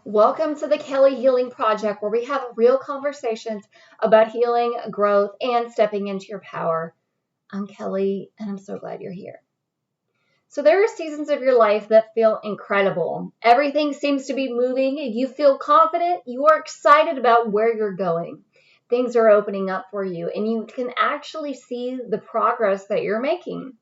Welcome to the Kelly Healing Project, where we have real conversations about healing, growth, and stepping into your power. I'm Kelly, and I'm so glad you're here. So there are seasons of your life that feel incredible. Everything seems to be moving. You feel confident. You are excited about where you're going. Things are opening up for you, and you can actually see the progress that you're making.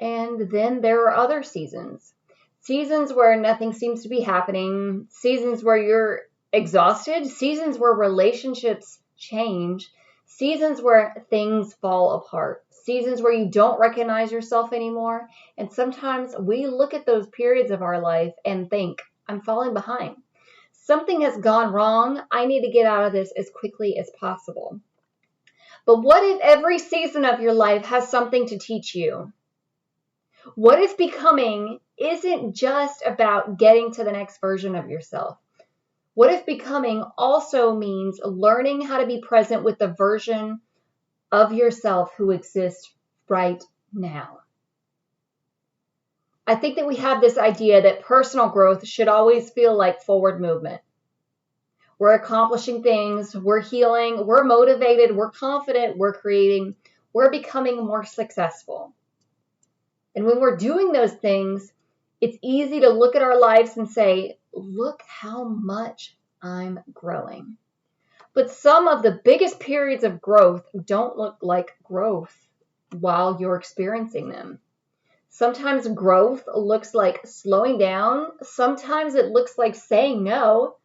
And then there are other seasons. Seasons where nothing seems to be happening, seasons where you're exhausted, seasons where relationships change, seasons where things fall apart, seasons where you don't recognize yourself anymore. And sometimes we look at those periods of our life and think, I'm falling behind. Something has gone wrong. I need to get out of this as quickly as possible. But what if every season of your life has something to teach you? What is becoming isn't just about getting to the next version of yourself. What if becoming also means learning how to be present with the version of yourself who exists right now? I think that we have this idea that personal growth should always feel like forward movement. We're accomplishing things, we're healing, we're motivated, we're confident, we're creating, we're becoming more successful. And when we're doing those things, it's easy to look at our lives and say, look how much I'm growing. But some of the biggest periods of growth don't look like growth while you're experiencing them. Sometimes growth looks like slowing down. Sometimes it looks like saying no.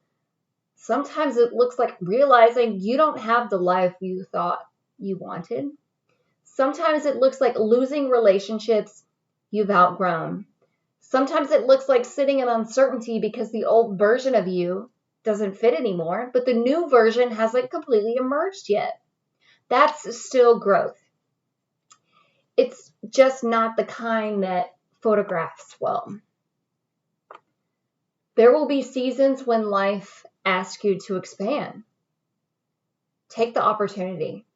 Sometimes it looks like realizing you don't have the life you thought you wanted. Sometimes it looks like losing relationships you've outgrown. Sometimes it looks like sitting in uncertainty because the old version of you doesn't fit anymore, but the new version hasn't completely emerged yet. That's still growth. It's just not the kind that photographs well. There will be seasons when life asks you to expand. Take the opportunity.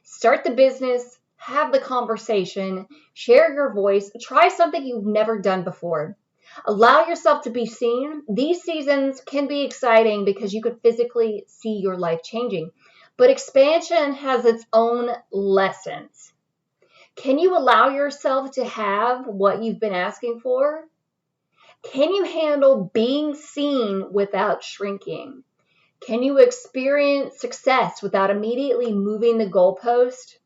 Start the business. Have the conversation, share your voice, try something you've never done before. Allow yourself to be seen. These seasons can be exciting because you could physically see your life changing, but expansion has its own lessons. Can you allow yourself to have what you've been asking for? Can you handle being seen without shrinking? Can you experience success without immediately moving the goalpost?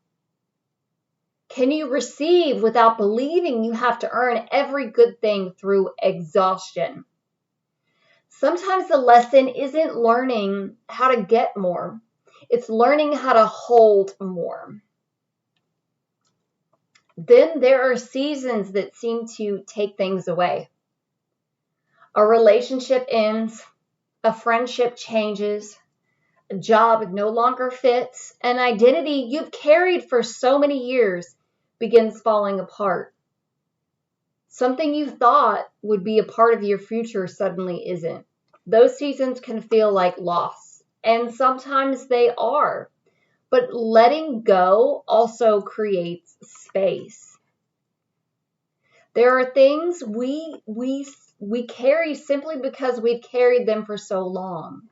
Can you receive without believing you have to earn every good thing through exhaustion? Sometimes the lesson isn't learning how to get more. It's learning how to hold more. Then there are seasons that seem to take things away. A relationship ends, a friendship changes, a job no longer fits, an identity you've carried for so many years begins falling apart. Something you thought would be a part of your future suddenly isn't. Those seasons can feel like loss, and sometimes they are. But letting go also creates space. There are things we carry simply because we've carried them for so long.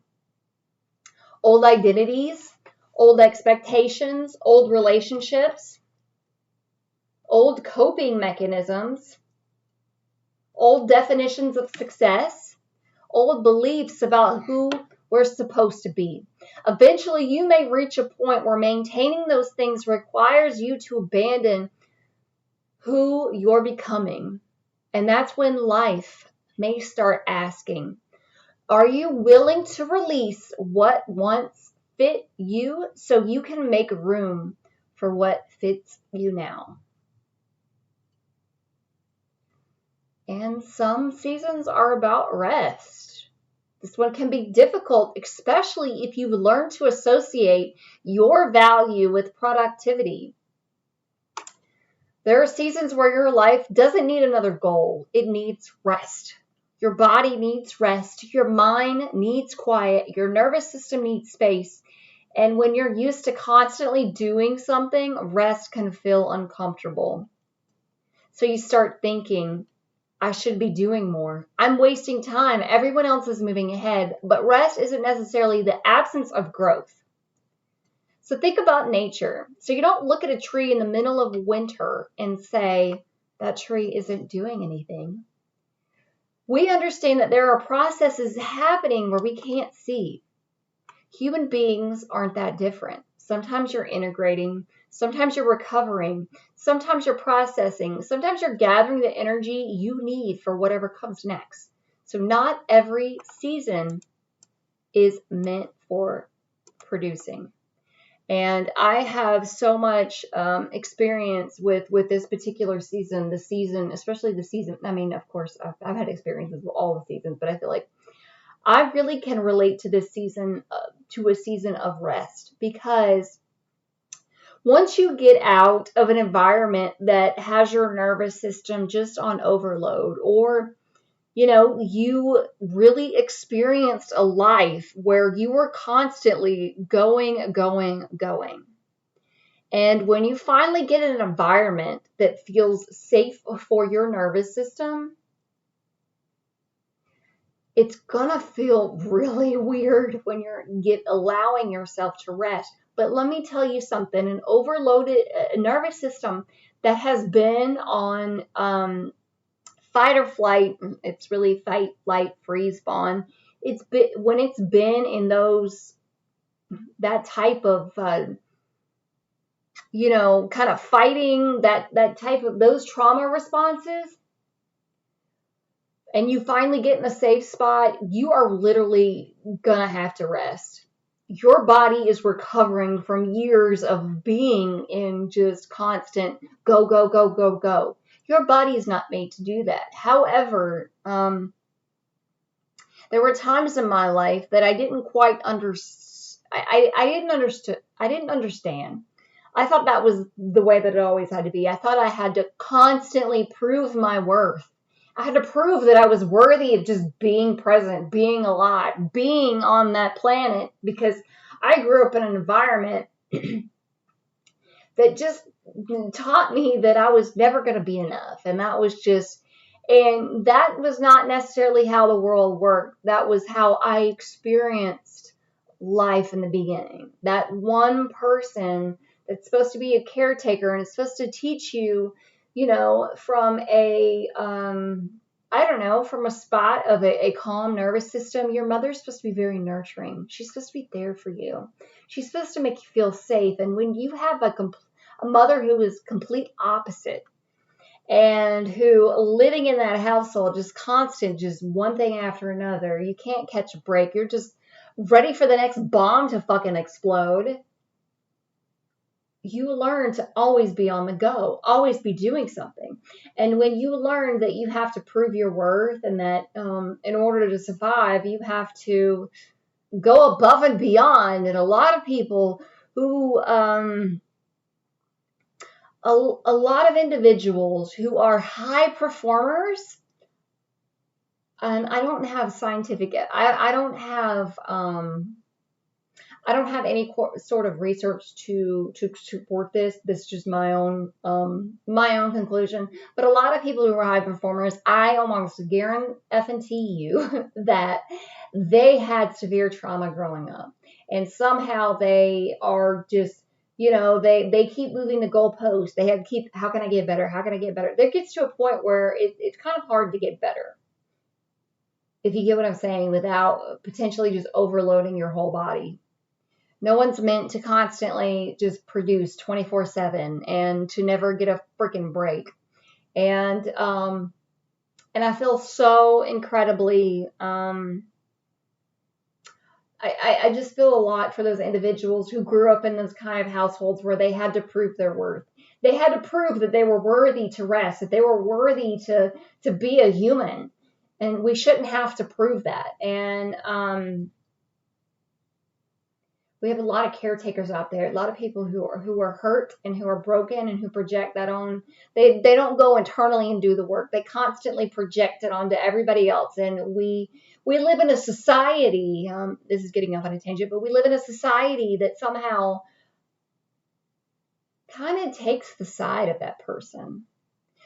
Old identities, old expectations, old relationships, old coping mechanisms, old definitions of success, old beliefs about who we're supposed to be. Eventually, you may reach a point where maintaining those things requires you to abandon who you're becoming. And that's when life may start asking, are you willing to release what once fit you so you can make room for what fits you now? And some seasons are about rest. This one can be difficult, especially if you've learned to associate your value with productivity. There are seasons where your life doesn't need another goal. It needs rest. Your body needs rest. Your mind needs quiet. Your nervous system needs space. And when you're used to constantly doing something, rest can feel uncomfortable. So you start thinking, I should be doing more. I'm wasting time. Everyone else is moving ahead. But rest isn't necessarily the absence of growth. So think about nature. So you don't look at a tree in the middle of winter and say, that tree isn't doing anything. We understand that there are processes happening where we can't see. Human beings aren't that different. Sometimes you're integrating, sometimes you're recovering, sometimes you're processing, sometimes you're gathering the energy you need for whatever comes next. So not every season is meant for producing. And I have so much experience with this particular season, especially the season. I mean, of course, I've had experiences with all the seasons, but I feel like I really can relate to this season, to a season of rest, because once you get out of an environment that has your nervous system just on overload, or you really experienced a life where you were constantly going. And when you finally get in an environment that feels safe for your nervous system, it's gonna feel really weird when you're allowing yourself to rest. But let me tell you something, an overloaded nervous system that has been on fight or flight, it's really fight, flight, freeze, fawn. When it's been in that type of kind of fighting, that type of those trauma responses, and you finally get in a safe spot, you are literally gonna have to rest. Your body is recovering from years of being in just constant go, go, go, go, go. Your body is not made to do that. However, there were times in my life that I didn't quite understand. I didn't understand. I thought that was the way that it always had to be. I thought I had to constantly prove my worth. I had to prove that I was worthy of just being present, being alive, being on that planet, because I grew up in an environment that just taught me that I was never going to be enough. And that was not necessarily how the world worked. That was how I experienced life in the beginning. That one person that's supposed to be a caretaker and is supposed to teach you, from from a spot of a calm nervous system. Your mother's supposed to be very nurturing. She's supposed to be there for you. She's supposed to make you feel safe. And when you have a mother who is complete opposite, and who living in that household, just constant, just one thing after another, you can't catch a break. You're just ready for the next bomb to fucking explode. You learn to always be on the go, always be doing something. And when you learn that you have to prove your worth, and that in order to survive, you have to go above and beyond. And a lot of people who, a lot of individuals who are high performers, and I don't have scientific, I don't have any sort of research to support this. This is just my own conclusion. But a lot of people who are high performers, I almost guarantee you that they had severe trauma growing up, and somehow they are just, they keep moving the goalpost. They have to keep, how can I get better? How can I get better? There gets to a point where it's kind of hard to get better, if you get what I'm saying, without potentially just overloading your whole body. No one's meant to constantly just produce 24/7 and to never get a freaking break. And I feel so incredibly, I just feel a lot for those individuals who grew up in those kind of households where they had to prove their worth. They had to prove that they were worthy to rest, that they were worthy to be a human. And we shouldn't have to prove that. And we have a lot of caretakers out there, a lot of people who are hurt and who are broken and who project that on. They don't go internally and do the work. They constantly project it onto everybody else. And we live in a society, this is getting off on a tangent, but we live in a society that somehow kind of takes the side of that person.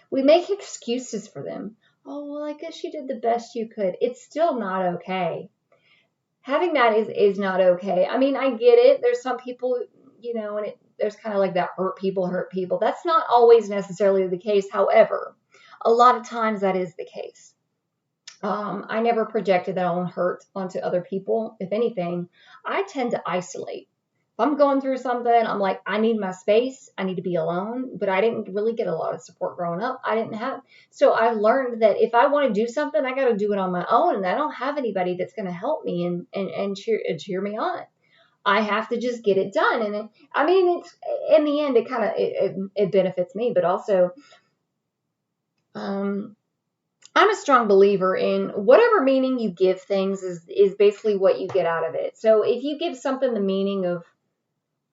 We make excuses for them. oh, well, I guess you did the best you could. It's still not okay. Having that is not okay. I mean, I get it. There's some people, and there's kind of like that hurt people. That's not always necessarily the case. However, a lot of times that is the case. I never projected that own hurt onto other people. If anything, I tend to isolate. If I'm going through something, I'm like, I need my space. I need to be alone. But I didn't really get a lot of support growing up. I didn't have. So I've learned that if I want to do something, I got to do it on my own. And I don't have anybody that's going to help me and cheer me on. I have to just get it done. And it's in the end, it kind of it benefits me, but also, I'm a strong believer in whatever meaning you give things is basically what you get out of it. So if you give something the meaning of,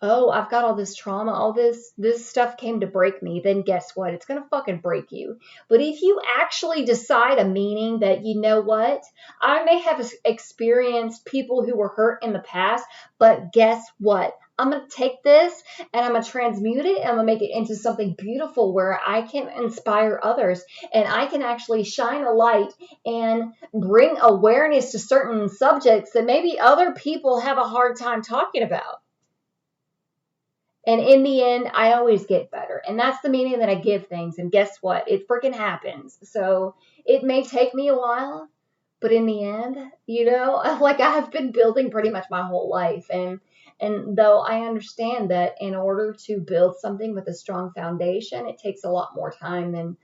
oh, I've got all this trauma, all this stuff came to break me, then guess what? It's going to fucking break you. But if you actually decide a meaning that, you know what? I may have experienced people who were hurt in the past, but guess what? I'm going to take this and I'm going to transmute it and I'm going to make it into something beautiful where I can inspire others and I can actually shine a light and bring awareness to certain subjects that maybe other people have a hard time talking about. And in the end, I always get better. And that's the meaning that I give things. And guess what? It freaking happens. So it may take me a while, but in the end, like I've been building pretty much my whole life. And though I understand that in order to build something with a strong foundation, it takes a lot more time than,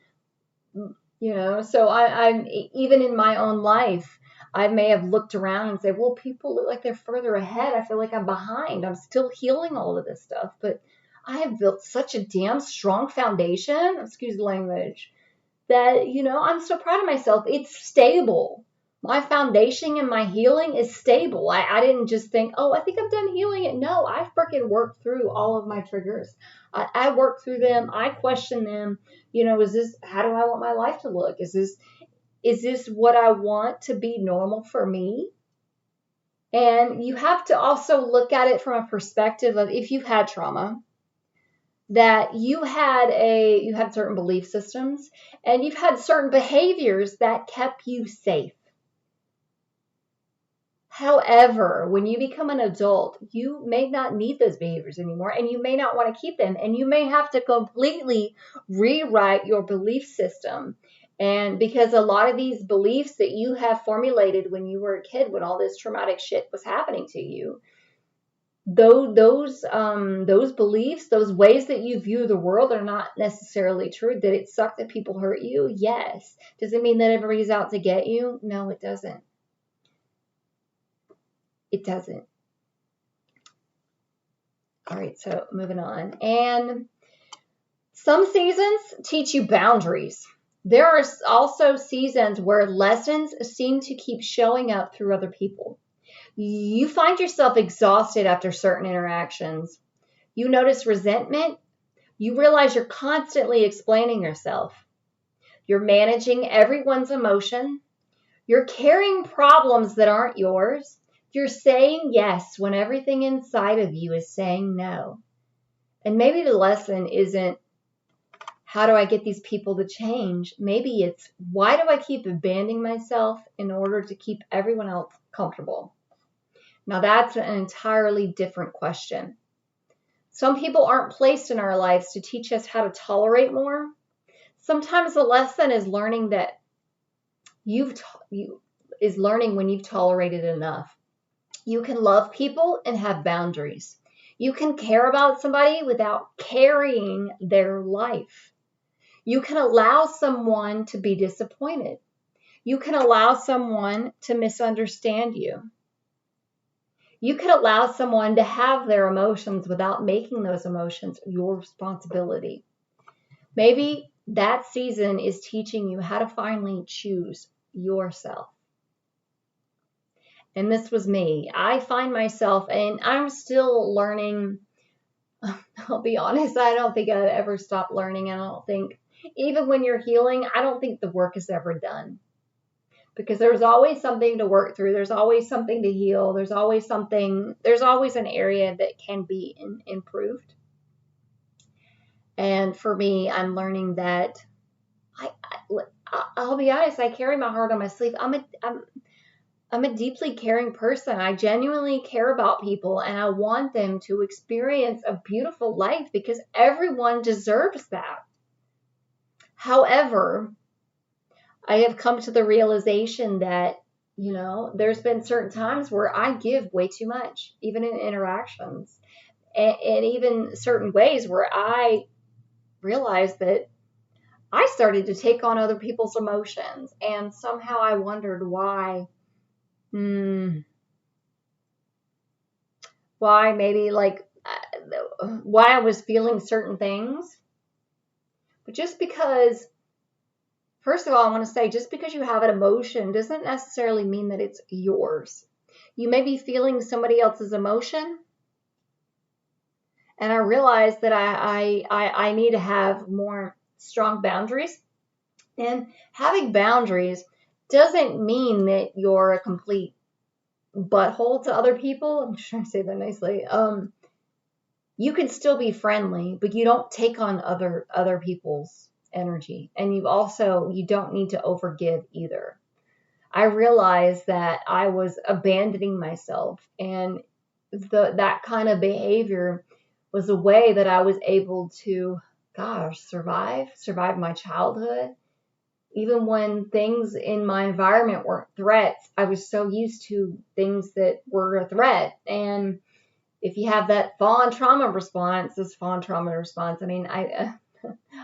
so I'm even in my own life, I may have looked around and said, well, people look like they're further ahead. I feel like I'm behind. I'm still healing all of this stuff, but I have built such a damn strong foundation, excuse the language, that, I'm so proud of myself. It's stable. My foundation and my healing is stable. I didn't just think, oh, I think I'm done healing it. No, I freaking worked through all of my triggers. I worked through them. I questioned them. How do I want my life to look? Is this what I want to be normal for me? And you have to also look at it from a perspective of, if you've had trauma, that you had certain belief systems and you've had certain behaviors that kept you safe. However, when you become an adult, you may not need those behaviors anymore and you may not want to keep them, and you may have to completely rewrite your belief system. And because a lot of these beliefs that you have formulated when you were a kid, when all this traumatic shit was happening to you, those beliefs, those ways that you view the world are not necessarily true. Did it suck that people hurt you? Yes. Does it mean that everybody's out to get you? No, it doesn't. It doesn't. All right, so moving on. And some seasons teach you boundaries. There are also seasons where lessons seem to keep showing up through other people. You find yourself exhausted after certain interactions. You notice resentment. You realize you're constantly explaining yourself. You're managing everyone's emotion. You're carrying problems that aren't yours. You're saying yes when everything inside of you is saying no. And maybe the lesson isn't, how do I get these people to change? Maybe it's, why do I keep abandoning myself in order to keep everyone else comfortable? Now that's an entirely different question. Some people aren't placed in our lives to teach us how to tolerate more. Sometimes the lesson is learning that learning when you've tolerated enough. You can love people and have boundaries. You can care about somebody without carrying their life. You can allow someone to be disappointed. You can allow someone to misunderstand you. You can allow someone to have their emotions without making those emotions your responsibility. Maybe that season is teaching you how to finally choose yourself. And this was me. I find myself, and I'm still learning. I'll be honest, I don't think I'd ever stop learning. I don't think, even when you're healing, I don't think the work is ever done. Because there's always something to work through. There's always something to heal. There's always an area that can be improved. And for me, I'm learning that I'll be honest, I carry my heart on my sleeve. I'm a deeply caring person. I genuinely care about people and I want them to experience a beautiful life because everyone deserves that. However, I have come to the realization that, there's been certain times where I give way too much, even in interactions, and even certain ways where I realized that I started to take on other people's emotions. And somehow I wondered why. Why maybe why I was feeling certain things. But just because, first of all, I want to say just because you have an emotion doesn't necessarily mean that it's yours. You may be feeling somebody else's emotion. And I realized that I need to have more strong boundaries. And having boundaries doesn't mean that you're a complete butthole to other people. I'm trying to say that nicely. You can still be friendly, but you don't take on other people's energy. And you don't need to overgive either. I realized that I was abandoning myself, and that kind of behavior was a way that I was able to, survive my childhood. Even when things in my environment weren't threats, I was so used to things that were a threat. And if you have that fawn trauma response, I mean, I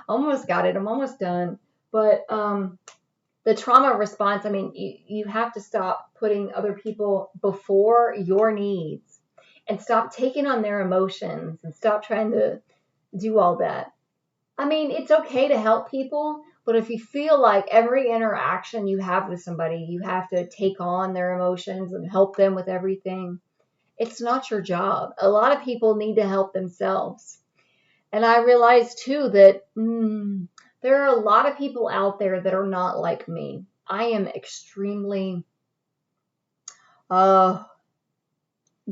almost got it. I'm almost done. But the trauma response, I mean, you have to stop putting other people before your needs and stop taking on their emotions and stop trying to do all that. I mean, it's okay to help people, but if you feel like every interaction you have with somebody, you have to take on their emotions and help them with everything, it's not your job. A lot of people need to help themselves. And I realized too that there are a lot of people out there that are not like me. I am extremely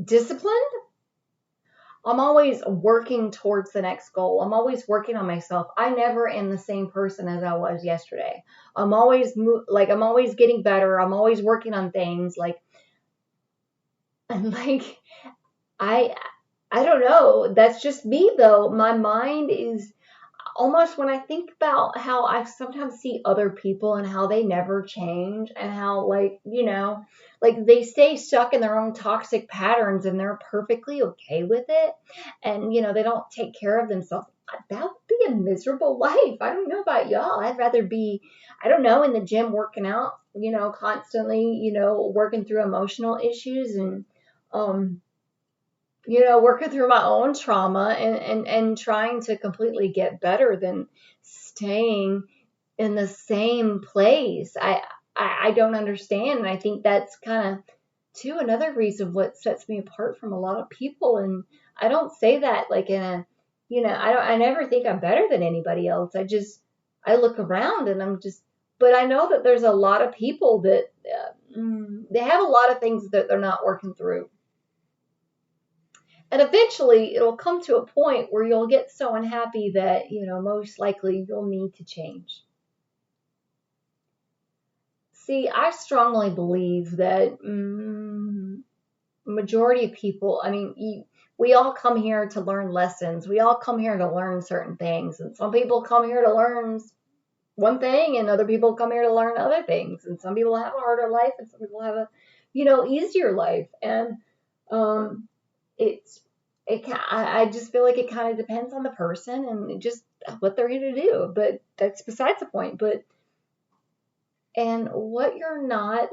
disciplined. I'm always working towards the next goal. I'm always working on myself. I never am the same person as I was yesterday. I'm always getting better. I'm always working on things and I don't know. That's just me though. My mind is almost, when I think about how I sometimes see other people and how they never change and how they stay stuck in their own toxic patterns and they're perfectly okay with it. And, they don't take care of themselves. That would be a miserable life. I don't know about y'all. I'd rather be, I don't know, in the gym working out, constantly, working through emotional issues and, working through my own trauma and trying to completely get better than staying in the same place. I don't understand. And I think that's kind of, too, another reason what sets me apart from a lot of people. And I don't say that like in a, I never think I'm better than anybody else. I look around and but I know that there's a lot of people that they have a lot of things that they're not working through. And eventually it'll come to a point where you'll get so unhappy that, most likely you'll need to change. See, I strongly believe that majority of people, I mean, we all come here to learn lessons. We all come here to learn certain things. And some people come here to learn one thing and other people come here to learn other things. And some people have a harder life and some people have a, easier life. And I just feel like it kind of depends on the person and just what they're here to do. But that's besides the point. And what you're not,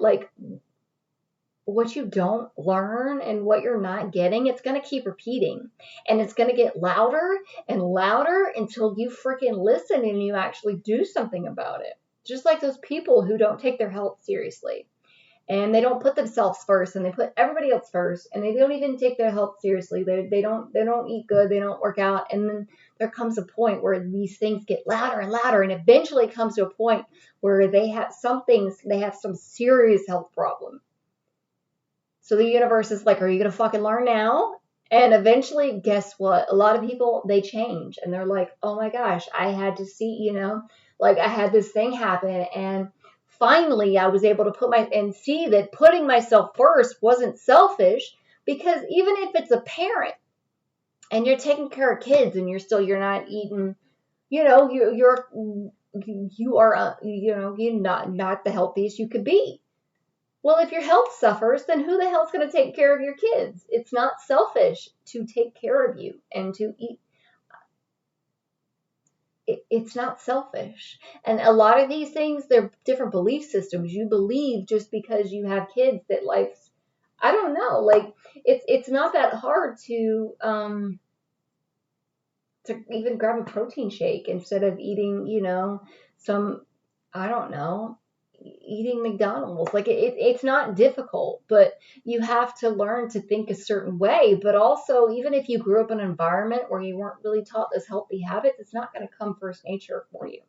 what you don't learn and what you're not getting, it's going to keep repeating. And it's going to get louder and louder until you freaking listen and you actually do something about it. Just like those people who don't take their health seriously. And they don't put themselves first and they put everybody else first and they don't even take their health seriously. They don't eat good. They don't work out. And then there comes a point where these things get louder and louder. And eventually it comes to a point where they have some serious health problem. So the universe is like, are you going to fucking learn now? And eventually, guess what? A lot of people, they change and they're like, oh my gosh, I had to see, Like I had this thing happen, and finally I was able to see that putting myself first wasn't selfish, because even if it's a parent and you're taking care of kids and you're not eating, you are, you're not the healthiest you could be. Well, if your health suffers, then who the hell's going to take care of your kids? It's not selfish to take care of you and to eat. It's not selfish. And a lot of these things, they're different belief systems. You believe just because you have kids that life's, I don't know, like it's not that hard to even grab a protein shake instead of eating, some, I don't know, eating McDonald's. Like it's not difficult, but you have to learn to think a certain way. But also, even if you grew up in an environment where you weren't really taught those healthy habits, it's not going to come first nature for you.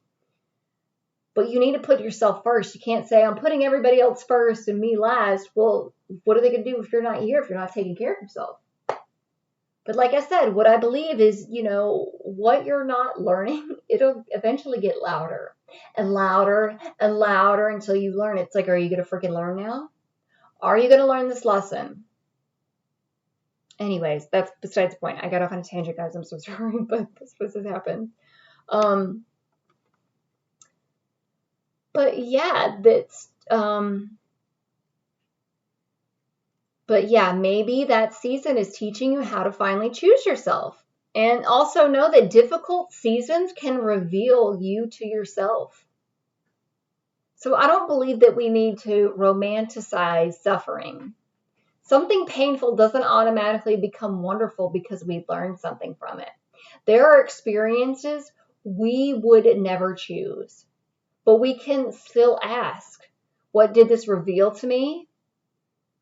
But you need to put yourself first. You can't say, I'm putting everybody else first and me last. Well, what are they going to do if you're not here, if you're not taking care of yourself? But like I said, what I believe is, what you're not learning, it'll eventually get louder and louder and louder until you learn. It's like, are you going to freaking learn now? Are you going to learn this lesson? Anyways, that's besides the point. I got off on a tangent, guys. I'm so sorry, but this was what happened. But yeah, But yeah, maybe that season is teaching you how to finally choose yourself. And also know that difficult seasons can reveal you to yourself. So I don't believe that we need to romanticize suffering. Something painful doesn't automatically become wonderful because we learn something from it. There are experiences we would never choose, but we can still ask, what did this reveal to me?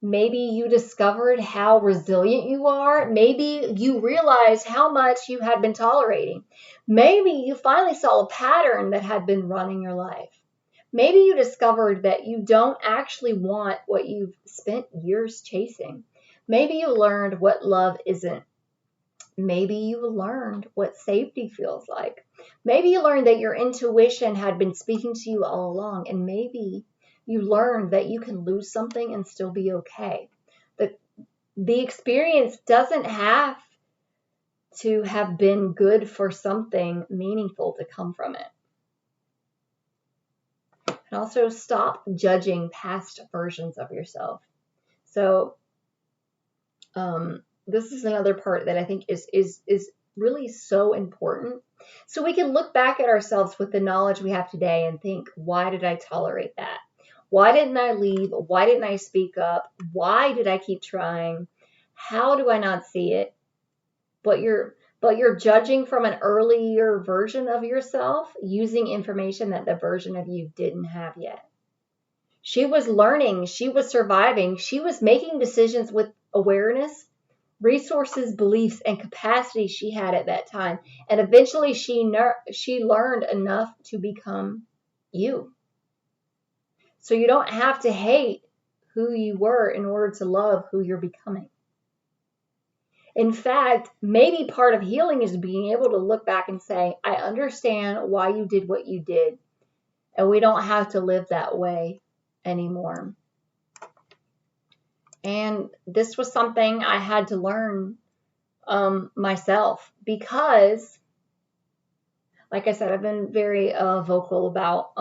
Maybe you discovered how resilient you are. Maybe you realized how much you had been tolerating. Maybe you finally saw a pattern that had been running your life. Maybe you discovered that you don't actually want what you've spent years chasing. Maybe you learned what love isn't. Maybe you learned what safety feels like. Maybe you learned that your intuition had been speaking to you all along, and maybe you learned that you can lose something and still be okay. The experience doesn't have to have been good for something meaningful to come from it. And also stop judging past versions of yourself. So this is another part that I think is really so important. So we can look back at ourselves with the knowledge we have today and think, why did I tolerate that? Why didn't I leave? Why didn't I speak up? Why did I keep trying? How do I not see it? But you're judging from an earlier version of yourself using information that the version of you didn't have yet. She was learning, she was surviving, she was making decisions with awareness, resources, beliefs, and capacity she had at that time. And eventually she learned enough to become you. So you don't have to hate who you were in order to love who you're becoming. In fact, maybe part of healing is being able to look back and say, I understand why you did what you did, and we don't have to live that way anymore. And this was something I had to learn myself, because, like I said, I've been very vocal about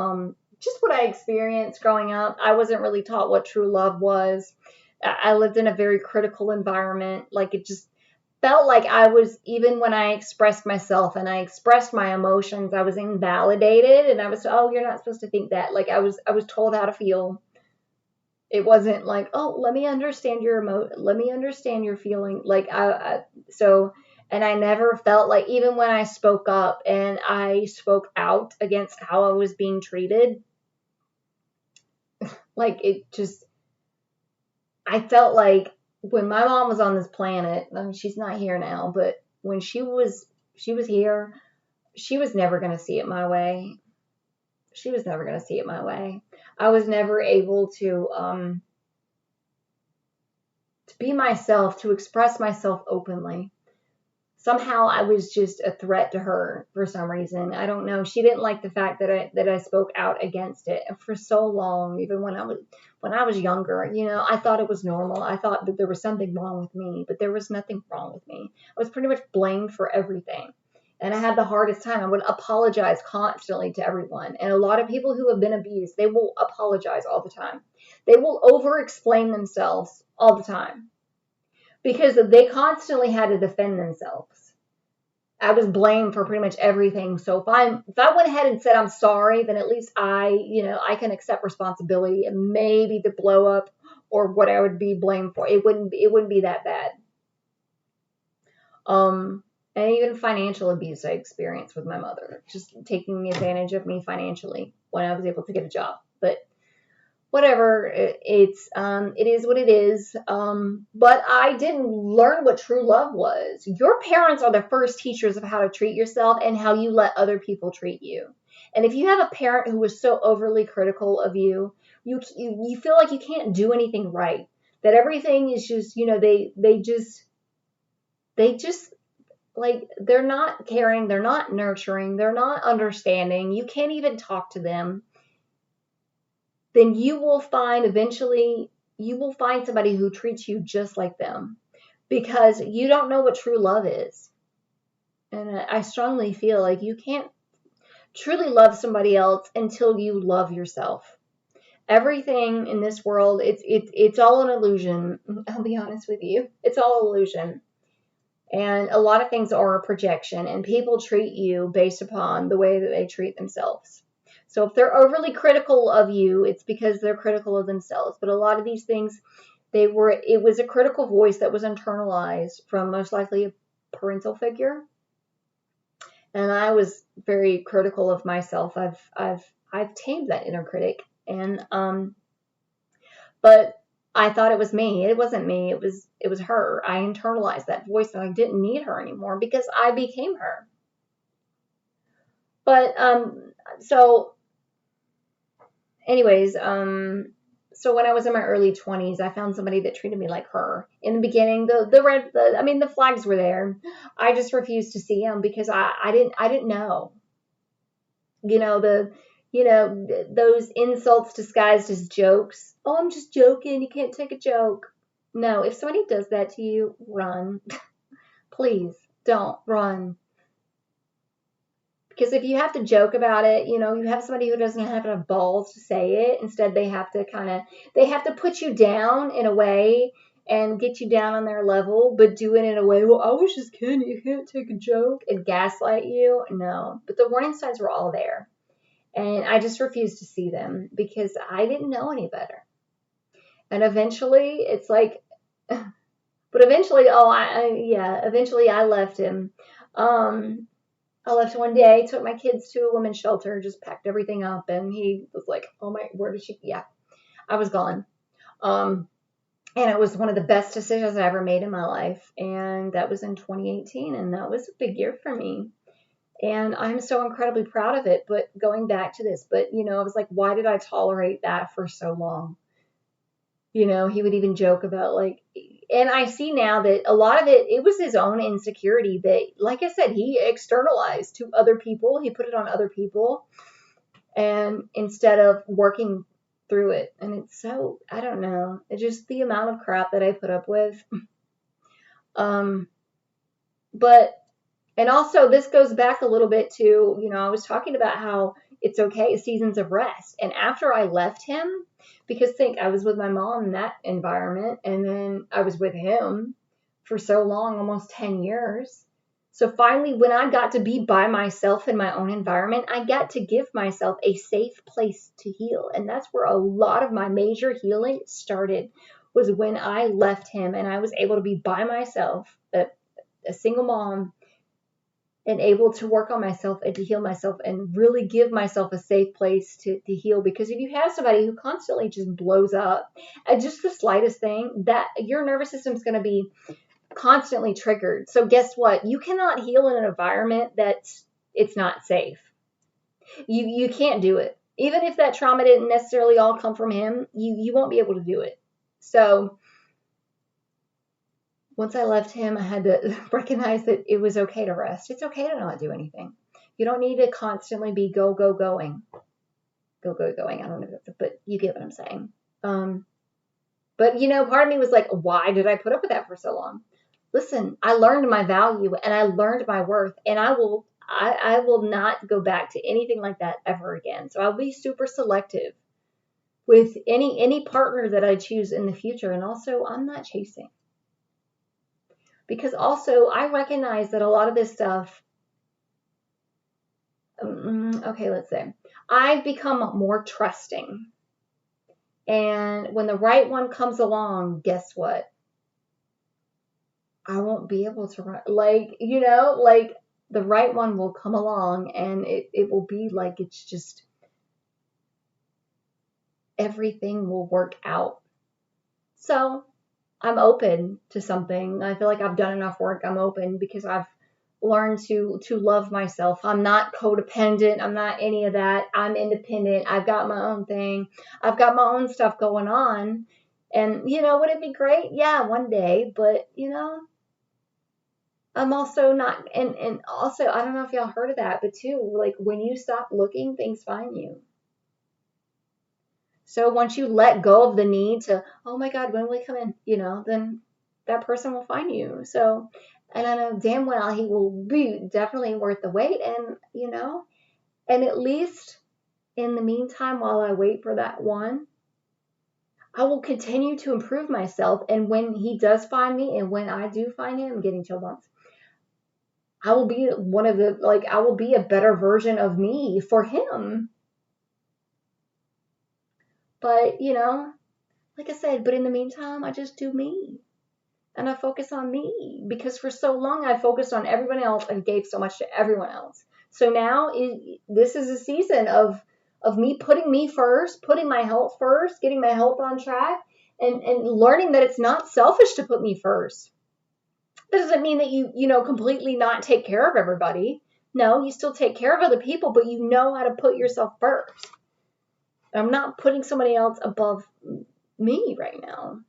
just what I experienced growing up. I wasn't really taught what true love was. I lived in a very critical environment. Like, it just felt like I was, even when I expressed myself and I expressed my emotions, I was invalidated, and I was, oh, you're not supposed to think that. Like, I was told how to feel. It wasn't like, oh, let me understand let me understand your feeling. Like, and I never felt like, even when I spoke up and I spoke out against how I was being treated, like, I felt like when my mom was on this planet, I mean, she's not here now, but when she was here, she was never going to see it my way. She was never going to see it my way. I was never able to be myself, to express myself openly. somehow I was just a threat to her for some reason. I don't know. She didn't like the fact that I spoke out against it. And for so long, even when I was younger, I thought it was normal. I thought that there was something wrong with me, but there was nothing wrong with me. I was pretty much blamed for everything. And I had the hardest time. I would apologize constantly to everyone. And a lot of people who have been abused, they will apologize all the time. They will over-explain themselves all the time because they constantly had to defend themselves. I was blamed for pretty much everything. So if I went ahead and said I'm sorry, then at least I can accept responsibility, and maybe the blow up or what I would be blamed for, it wouldn't be that bad. And even financial abuse I experienced with my mother, just taking advantage of me financially when I was able to get a job. But whatever, it is what it is. But I didn't learn what true love was. Your parents are the first teachers of how to treat yourself and how you let other people treat you. And if you have a parent who is so overly critical of you, you feel like you can't do anything right. That everything is just, they just like, they're not caring, they're not nurturing, they're not understanding. You can't even talk to them. Then you will find somebody who treats you just like them, because you don't know what true love is. And I strongly feel like you can't truly love somebody else until you love yourself. Everything in this world, it's all an illusion. I'll be honest with you. It's all illusion. And a lot of things are a projection, and people treat you based upon the way that they treat themselves. So if they're overly critical of you, it's because they're critical of themselves. But a lot of these things, it was a critical voice that was internalized from most likely a parental figure. And I was very critical of myself. I've tamed that inner critic, and but I thought it was me. It wasn't me. It was her. I internalized that voice, and I didn't need her anymore because I became her. But so anyways, so when I was in my early 20s, I found somebody that treated me like her. In the beginning, the flags were there. I just refused to see them because I didn't know. Those insults disguised as jokes. Oh, I'm just joking. You can't take a joke. No, if somebody does that to you, run. Please don't run. Because if you have to joke about it, you have somebody who doesn't have enough balls to say it. Instead, they have to put you down in a way and get you down on their level, but do it in a way, well, I was just kidding. You can't take a joke, and gaslight you. No, but the warning signs were all there. And I just refused to see them because I didn't know any better. And eventually, it's like, but eventually, eventually I left him. I left one day, took my kids to a women's shelter, just packed everything up, and he was like, oh my, where did she, yeah, I was gone. And it was one of the best decisions I ever made in my life. And that was in 2018, and that was a big year for me. And I'm so incredibly proud of it. But going back to this, I was like, why did I tolerate that for so long? He would even joke about and I see now that a lot of it was his own insecurity that, like I said, he externalized to other people. He put it on other people, and instead of working through it. And it's so, I don't know, it's just the amount of crap that I put up with. And also this goes back a little bit to, I was talking about how it's okay, seasons of rest. And after I left him, because I was with my mom in that environment, and then I was with him for so long, almost 10 years. So finally, when I got to be by myself in my own environment, I got to give myself a safe place to heal. And that's where a lot of my major healing started, was when I left him and I was able to be by myself, a single mom, and able to work on myself and to heal myself and really give myself a safe place to heal. Because if you have somebody who constantly just blows up at just the slightest thing, that your nervous system is going to be constantly triggered. So guess what? You cannot heal in an environment it's not safe. You can't do it. Even if that trauma didn't necessarily all come from him, you won't be able to do it. So once I left him, I had to recognize that it was okay to rest. It's okay to not do anything. You don't need to constantly be going. Going. I don't know, but you get what I'm saying. But part of me was like, why did I put up with that for so long? Listen, I learned my value and I learned my worth, and I will not go back to anything like that ever again. So I'll be super selective with any partner that I choose in the future. And also, I'm not chasing. Because also, I recognize that a lot of this stuff, okay, let's say, I've become more trusting. And when the right one comes along, guess what? I won't be able to run. The right one will come along and it will be like it's just everything will work out. So I'm open to something. I feel like I've done enough work. I'm open because I've learned to love myself. I'm not codependent. I'm not any of that. I'm independent. I've got my own thing. I've got my own stuff going on. And, would it be great? Yeah, one day. But, I'm also not, and also, I don't know if y'all heard of that, but too, like when you stop looking, things find you. So once you let go of the need to, oh my God, when will he come in? Then that person will find you. So, and I know damn well he will be definitely worth the wait. And, and at least in the meantime, while I wait for that one, I will continue to improve myself. And when he does find me and when I do find him, I'm getting chill bumps. I will be I will be a better version of me for him. But, like I said, but in the meantime, I just do me. And I focus on me because for so long I focused on everyone else and gave so much to everyone else. So now this is a season of me putting me first, putting my health first, getting my health on track, and learning that it's not selfish to put me first. That doesn't mean that you completely not take care of everybody. No, you still take care of other people, but you know how to put yourself first. I'm not putting somebody else above me right now.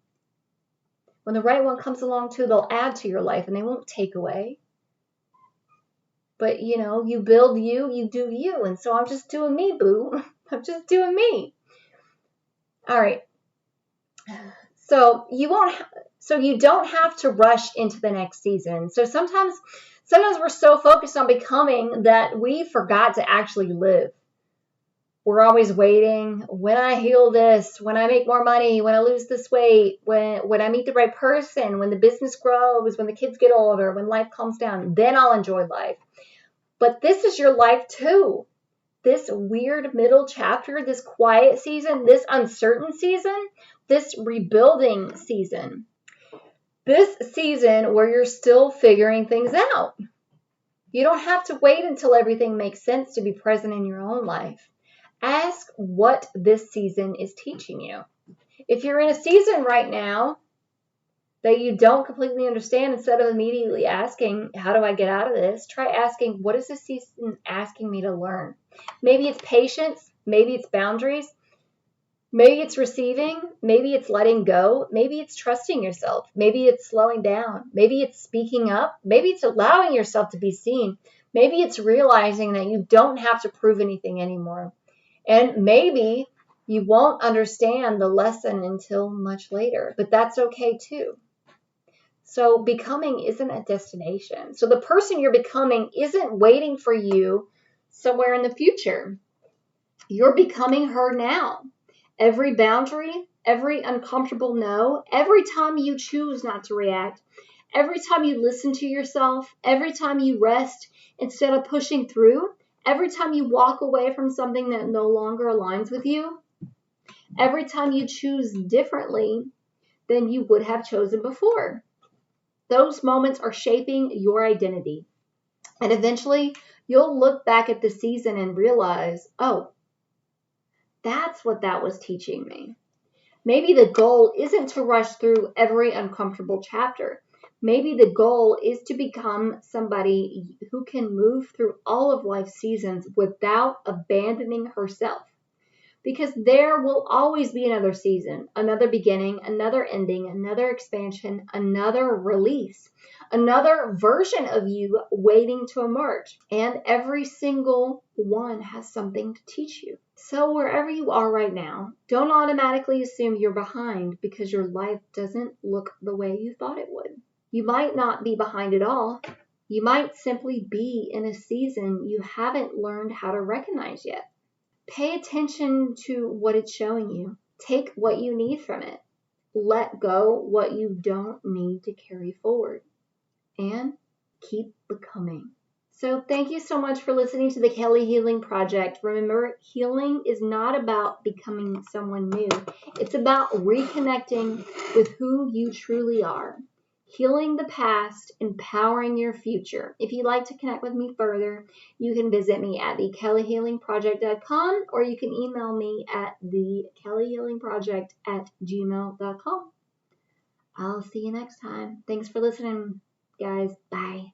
When the right one comes along too, they'll add to your life and they won't take away. But you build you do you. And so I'm just doing me, boo. I'm just doing me. All right. So you don't have to rush into the next season. So sometimes we're so focused on becoming that we forgot to actually live. We're always waiting. When I heal this, when I make more money, when I lose this weight, when I meet the right person, when the business grows, when the kids get older, when life calms down, then I'll enjoy life. But this is your life too. This weird middle chapter, this quiet season, this uncertain season, this rebuilding season. This season where you're still figuring things out. You don't have to wait until everything makes sense to be present in your own life. Ask what this season is teaching you. If you're in a season right now that you don't completely understand, instead of immediately asking, how do I get out of this? Try asking, what is this season asking me to learn? Maybe it's patience. Maybe it's boundaries. Maybe it's receiving. Maybe it's letting go. Maybe it's trusting yourself. Maybe it's slowing down. Maybe it's speaking up. Maybe it's allowing yourself to be seen. Maybe it's realizing that you don't have to prove anything anymore. And maybe you won't understand the lesson until much later, but that's okay too. So becoming isn't a destination. So the person you're becoming isn't waiting for you somewhere in the future. You're becoming her now. Every boundary, every uncomfortable no, every time you choose not to react, every time you listen to yourself, every time you rest instead of pushing through, every time you walk away from something that no longer aligns with you, every time you choose differently than you would have chosen before. Those moments are shaping your identity. And eventually, you'll look back at the season and realize, oh, that's what that was teaching me. Maybe the goal isn't to rush through every uncomfortable chapter. Maybe the goal is to become somebody who can move through all of life's seasons without abandoning herself, because there will always be another season, another beginning, another ending, another expansion, another release, another version of you waiting to emerge. And every single one has something to teach you. So wherever you are right now, don't automatically assume you're behind because your life doesn't look the way you thought it would. You might not be behind at all. You might simply be in a season you haven't learned how to recognize yet. Pay attention to what it's showing you. Take what you need from it. Let go what you don't need to carry forward. And keep becoming. So thank you so much for listening to the Kelly Healing Project. Remember, healing is not about becoming someone new. It's about reconnecting with who you truly are. Healing the past, empowering your future. If you'd like to connect with me further, you can visit me at thekellyhealingproject.com or you can email me at thekellyhealingproject@gmail.com. I'll see you next time. Thanks for listening, guys. Bye.